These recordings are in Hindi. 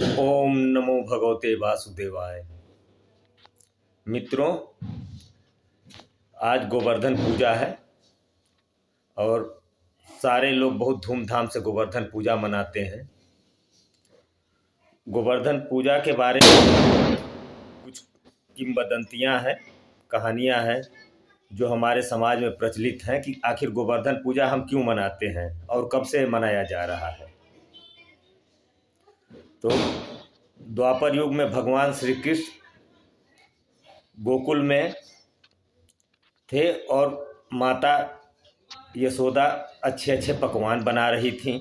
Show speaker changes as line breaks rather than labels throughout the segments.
ओम नमो भगवते वासुदेवाय। मित्रों, आज गोवर्धन पूजा है और सारे लोग बहुत धूमधाम से गोवर्धन पूजा मनाते हैं। गोवर्धन पूजा के बारे में कुछ किंवदंतियां हैं, कहानियां हैं जो हमारे समाज में प्रचलित हैं कि आखिर गोवर्धन पूजा हम क्यों मनाते हैं और कब से मनाया जा रहा है। तो द्वापर युग में भगवान श्री कृष्ण गोकुल में थे और माता यशोदा अच्छे अच्छे पकवान बना रही थीं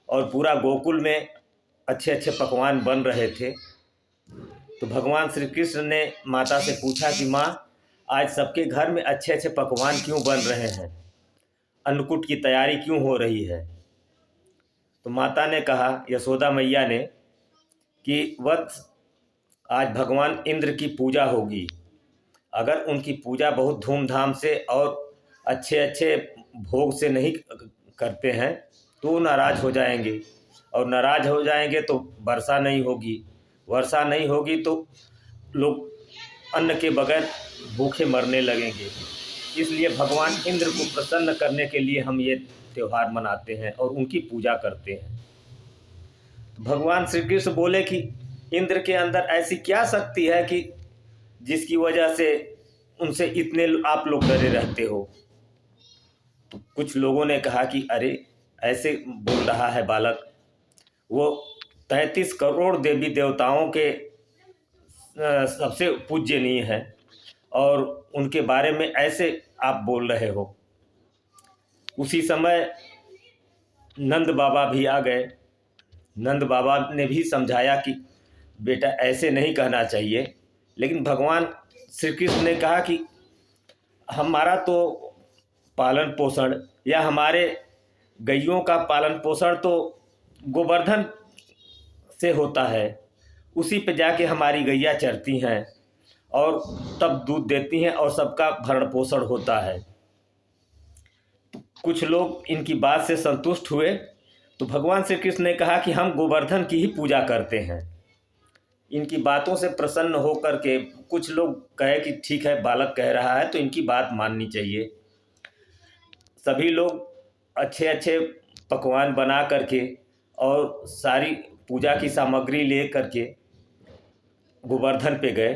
और पूरा गोकुल में अच्छे अच्छे पकवान बन रहे थे। तो भगवान श्री कृष्ण ने माता से पूछा कि माँ, आज सबके घर में अच्छे अच्छे पकवान क्यों बन रहे हैं, अन्नकूट की तैयारी क्यों हो रही है। तो माता ने कहा, यशोदा मैया ने, कि वत्स, आज भगवान इंद्र की पूजा होगी। अगर उनकी पूजा बहुत धूमधाम से और अच्छे अच्छे भोग से नहीं करते हैं तो नाराज़ हो जाएंगे, और नाराज़ हो जाएंगे तो वर्षा नहीं होगी, वर्षा नहीं होगी तो लोग अन्न के बगैर भूखे मरने लगेंगे। इसलिए भगवान इंद्र को प्रसन्न करने के लिए हम ये त्यौहार मनाते हैं और उनकी पूजा करते हैं। तो भगवान श्री कृष्ण बोले कि इंद्र के अंदर ऐसी क्या शक्ति है कि जिसकी वजह से उनसे इतने आप लोग डरे रहते हो। तो कुछ लोगों ने कहा कि अरे, ऐसे बोल रहा है बालक, वो 33 करोड़ देवी देवताओं के सबसे पूज्यनीय है और उनके बारे में ऐसे आप बोल रहे हो। उसी समय नंद बाबा भी आ गए। नंद बाबा ने भी समझाया कि बेटा, ऐसे नहीं कहना चाहिए। लेकिन भगवान श्री कृष्ण ने कहा कि हमारा तो पालन पोषण या हमारे गैयों का पालन पोषण तो गोवर्धन से होता है। उसी पे जाके हमारी गैया चरती हैं और तब दूध देती हैं और सबका भरण पोषण होता है। कुछ लोग इनकी बात से संतुष्ट हुए तो भगवान श्री कृष्ण ने कहा कि हम गोवर्धन की ही पूजा करते हैं। इनकी बातों से प्रसन्न होकर के कुछ लोग कहे कि ठीक है, बालक कह रहा है तो इनकी बात माननी चाहिए। सभी लोग अच्छे अच्छे पकवान बना करके और सारी पूजा की सामग्री ले करके गोवर्धन पे गए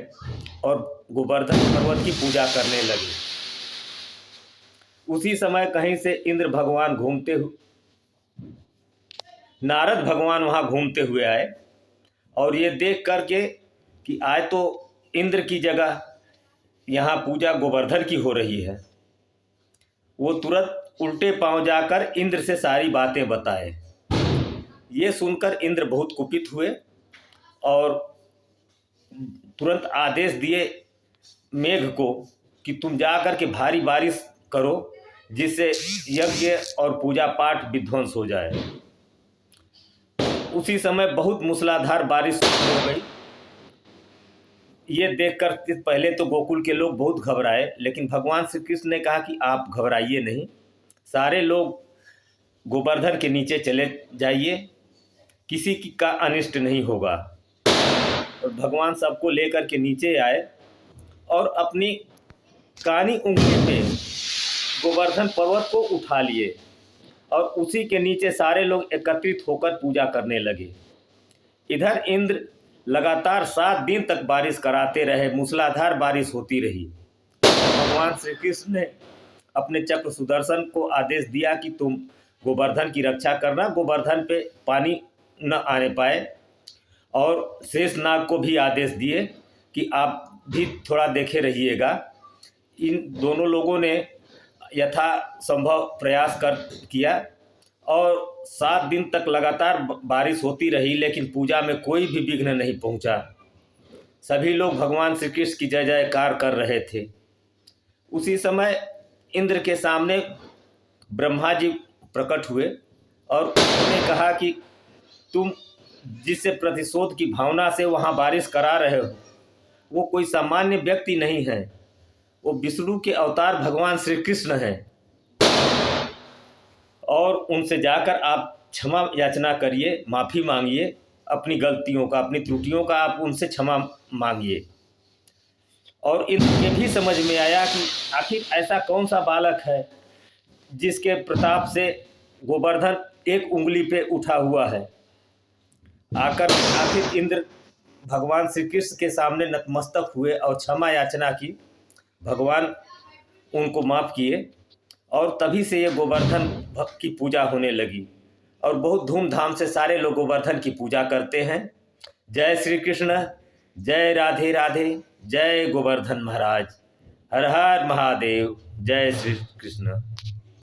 और गोवर्धन पर्वत की पूजा करने लगे। उसी समय कहीं से इंद्र भगवान घूमते हुए, नारद भगवान वहाँ घूमते हुए आए और ये देख करके कि आज तो इंद्र की जगह यहाँ पूजा गोवर्धन की हो रही है, वो तुरंत उल्टे पांव जाकर इंद्र से सारी बातें बताए। ये सुनकर इंद्र बहुत कुपित हुए और तुरंत आदेश दिए मेघ को कि तुम जा कर के भारी बारिश करो, जिससे यज्ञ और पूजा पाठ विध्वंस हो जाए। उसी समय बहुत मूसलाधार बारिश हो गई। ये देखकर पहले तो गोकुल के लोग बहुत घबराए, लेकिन भगवान श्री कृष्ण ने कहा कि आप घबराइए नहीं, सारे लोग गोवर्धन के नीचे चले जाइए, किसी की का अनिष्ट नहीं होगा। और भगवान सबको लेकर के नीचे आए और अपनी कानी उंगली पे गोवर्धन पर्वत को उठा लिए और उसी के नीचे सारे लोग एकत्रित होकर पूजा करने लगे। इधर इंद्र लगातार 7 दिन तक बारिश कराते रहे, मूसलाधार बारिश होती रही। भगवान श्री कृष्ण ने अपने चक्र सुदर्शन को आदेश दिया कि तुम गोवर्धन की रक्षा करना, गोवर्धन पे पानी न आने पाए। और शेषनाग को भी आदेश दिए कि आप भी थोड़ा देखे रहिएगा। इन दोनों लोगों ने यथा संभव प्रयास किया और 7 दिन तक लगातार बारिश होती रही, लेकिन पूजा में कोई भी विघ्न नहीं पहुंचा। सभी लोग भगवान श्री कृष्ण की जय जयकार कर रहे थे। उसी समय इंद्र के सामने ब्रह्मा जी प्रकट हुए और उन्होंने कहा कि तुम जिससे प्रतिशोध की भावना से वहाँ बारिश करा रहे हो, वो कोई सामान्य व्यक्ति नहीं है, वो विष्णु के अवतार भगवान श्री कृष्ण हैं। और उनसे जाकर आप क्षमा याचना करिए, माफ़ी मांगिए अपनी गलतियों का, अपनी त्रुटियों का आप उनसे क्षमा मांगिए। और इनके भी समझ में आया कि आखिर ऐसा कौन सा बालक है जिसके प्रताप से गोवर्धन एक उंगली पे उठा हुआ है। आखिर इंद्र भगवान श्री कृष्ण के सामने नतमस्तक हुए और क्षमा याचना की। भगवान उनको माफ़ किए और तभी से ये गोवर्धन की पूजा होने लगी और बहुत धूमधाम से सारे लोग गोवर्धन की पूजा करते हैं। जय श्री कृष्ण, जय राधे राधे, जय गोवर्धन महाराज, हर हर महादेव, जय श्री कृष्ण।